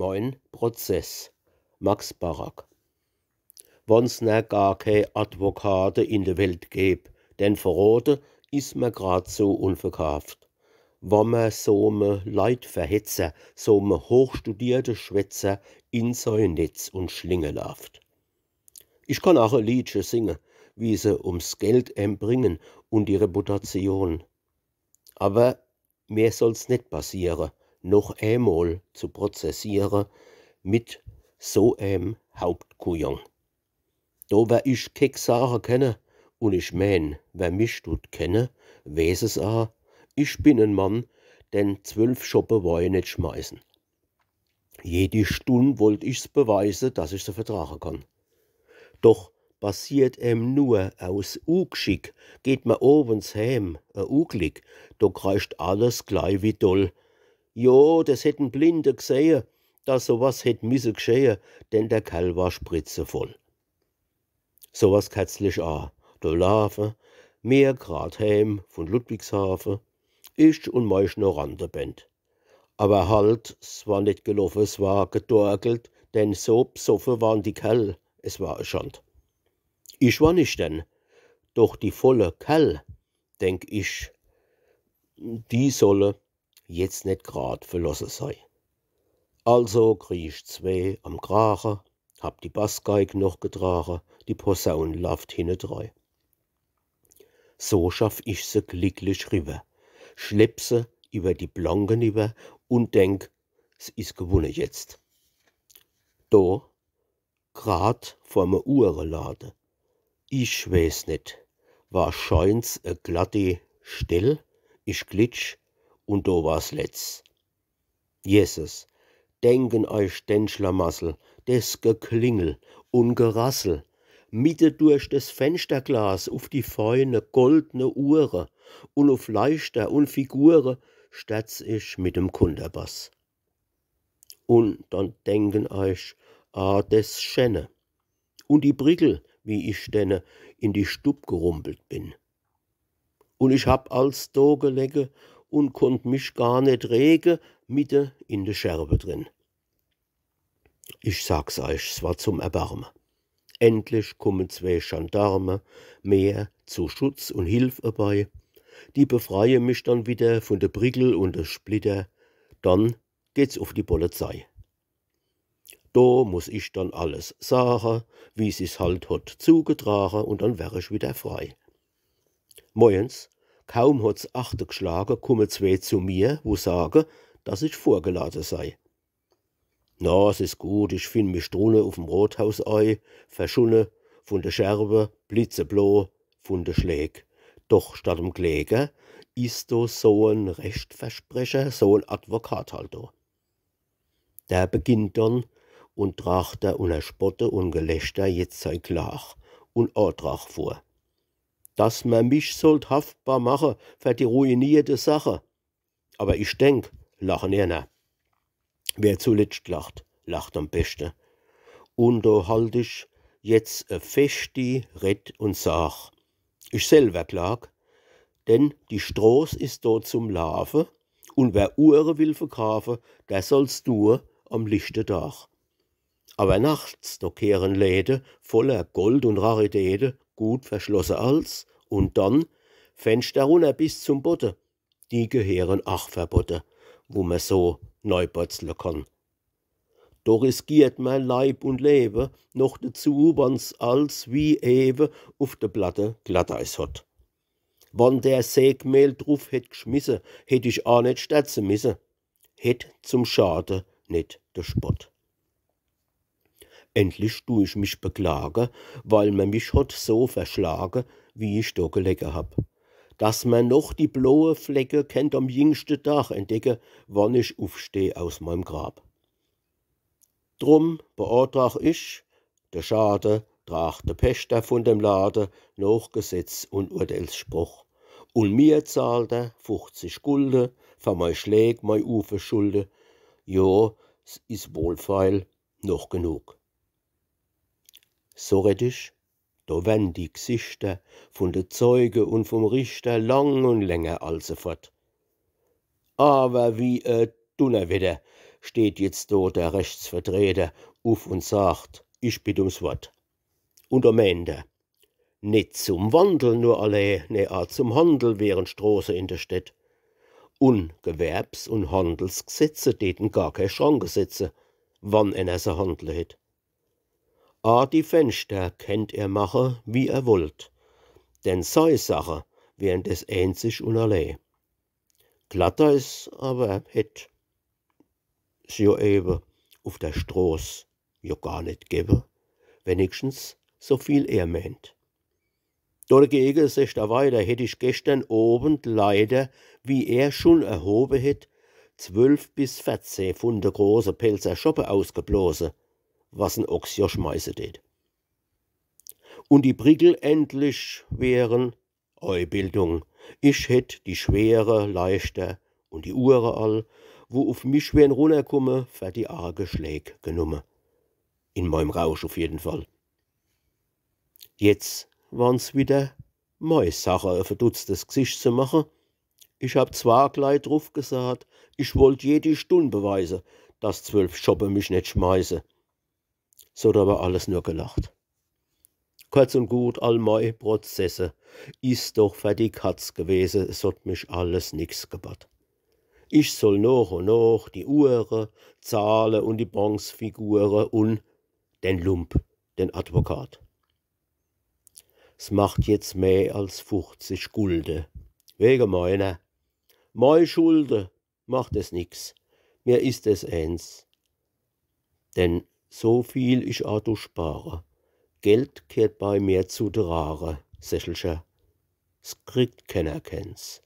Mein Prozess. Max Barak. Wann's ne gar kei Advokate in der Welt gäb, denn verrote is mir grad so unverkauft. Wann man so me Leid verhetzer, so me hochstudierte Schwätzer in sein Netz und Schlinge lauft. Ich kann auch ein Liedchen singen, wie sie ums Geld bringen und die Reputation. Aber mir soll's nicht passieren, noch einmal zu prozessieren mit so Hauptkujon. Da wer ich keck Sache kenne, und ich mein, wer mich tut kenne, weiß es auch, ich bin ein Mann, denn 12 Schoppe Wein nicht schmeißen. Jede Stunde wollt ich's beweisen, dass ich sie vertragen kann. Doch passiert nur aus Ugschick, geht man abends heim, Uglig, da kreischt alles gleich wie doll. Jo, das hätten Blinde gesehen, dass sowas hätt misse geschehen, denn der Kerl war spritzevoll. Sowas kätzlich a, da laufen, mehr grad heim von Ludwigshafen, ich und mei Schnorranderband. Aber halt, es war nicht gelaufen, es war gedorgelt, denn so psoffen waren die Kerl, es war a Schand. Ich war nicht denn, doch die volle Kerl, denk ich, die solle jetzt nicht grad verlassen sei. Also krieg ich 2 am Kragen, hab die Bassgeig noch getragen, die Posaun läuft hintendrein. So schaff ich se glücklich rüber, schlepp se über die Planken über und denk, es is gewonnen jetzt. Da, grad vorm Uhrenladen, ich weiß nicht, wahrscheinlich a glatte Stell, ich glitsch und da war's letzt. Jesus, denken euch den Schlamassel, des Geklingel und Gerassel, mitte durch das Fensterglas auf die feine goldene Uhren und auf Leichter und Figuren statz ich mit dem Kunderbass. Und dann denken euch, des Schenne und die Brickel, wie ich denne in die Stub gerumpelt bin. Und ich hab als da gelegen und konnt mich gar nicht regen, mitte in de Scherbe drin. Ich sag's euch, es war zum Erbarmen. Endlich kommen 2 Gendarme mehr zu Schutz und Hilfe dabei. Die befreien mich dann wieder von der Brickel und der Splitter. Dann geht's auf die Polizei. Da muss ich dann alles sagen, wie sie's halt hat zugetragen, und dann wär ich wieder frei. Morgens, kaum hat's 8 geschlagen, kommen 2 zu mir, wo sagen, dass ich vorgeladen sei. Na, es ist gut, ich find mich drunne auf'm Rothausei, verschunne von der Scherbe, blitzeblau von der Schläg. Doch statt dem Kläger ist do so ein Rechtversprecher, so ein Advokat halt da. Der beginnt dann und tracht er unter Spotte und Gelächter jetzt sein Klach und Antrag vor. Dass man mich sollt haftbar machen für die ruinierte Sache. Aber ich denk, lachen einer. Wer zuletzt lacht, lacht am besten. Und da halt ich jetzt a festi Red und sag, ich selber klag, denn die Stroß ist dort zum Laufen, und wer Uhren will verkaufen, der soll's tun am lichten Tag. Aber nachts, da kehren Läden voller Gold und Raritäten, gut verschlossen als, und dann Fenster runter bis zum Boden. Die gehören ach verboten, wo man so neubötzle kann. Da riskiert man Leib und Leben, noch dazu, wann's als wie eben auf der Platte Glatteis hat. Wann der Sägmehl drauf hätt geschmissen, hätt ich auch nicht sterzen müssen. Hätt zum Schaden nicht der Spott. Endlich tu ich mich beklagen, weil man mich hat so verschlagen, wie ich da gelegen hab. Dass man noch die blaue Flecke kennt am jüngsten Tag entdecken, wann ich aufsteh aus meinem Grab. Drum beantrag ich, der Schaden trag der Pächter von dem Laden nach Gesetz und Urteilsspruch. Und mir zahlt er 50 Gulden für mein Schläg, mein Uferschulde. Jo, es is wohlfeil noch genug. So red ich, da werden die Gesichter von de Zeuge und vom Richter lang und länger also fort. Aber wie Donnerwetter, steht jetzt do der Rechtsvertreter auf und sagt, ich bitte ums Wort. Und am Ende, nicht zum Wandel nur allein, ne auch zum Handel wären Straße in der Stadt. Und Gewerbs- und Handelsgesetze täten gar keine Schranke setzen, wann einer se handeln het. Die Fenster kennt er machen, wie er wollt, denn sei Sache wären des einzig und allein. Glatter is aber het ja eben auf der Straße ja gar nicht geben, wenigstens so viel er meint. Dagegen, sagt er weiter, hätt ich gestern Abend leider, wie er schon erhoben het, 12 bis 14 von der großen Pelzer Schoppe ausgeblasen, was ein Ochs ja schmeißen tät. Und die Prickel endlich wären Eubildung. Ich hätt die schwere, leichter und die Uhren all, wo auf mich wären runterkomme, für die arge Schläge genommen. In meinem Rausch auf jeden Fall. Jetzt waren's wieder mei Sache, ein verdutztes Gesicht zu machen. Ich hab zwar gleich drauf gesagt, ich wollt jede Stunde beweisen, dass 12 Schoppe mich nicht schmeißen. So hat aber alles nur gelacht. Kurz und gut, all mei Prozesse ist doch für die Katz gewesen, es hat mich alles nix gebat. Ich soll noch und noch die Uhren, Zahlen und die Bronzefiguren und den Lump, den Advokat. Es macht jetzt mehr als 50 Gulden. Wegen meiner. Mei Schulde macht es nix. Mir ist es eins. Denn so viel ich auch spare. Geld kehrt bei mir zu der Rare, Sächelcher. Es kriegt keiner kennt's.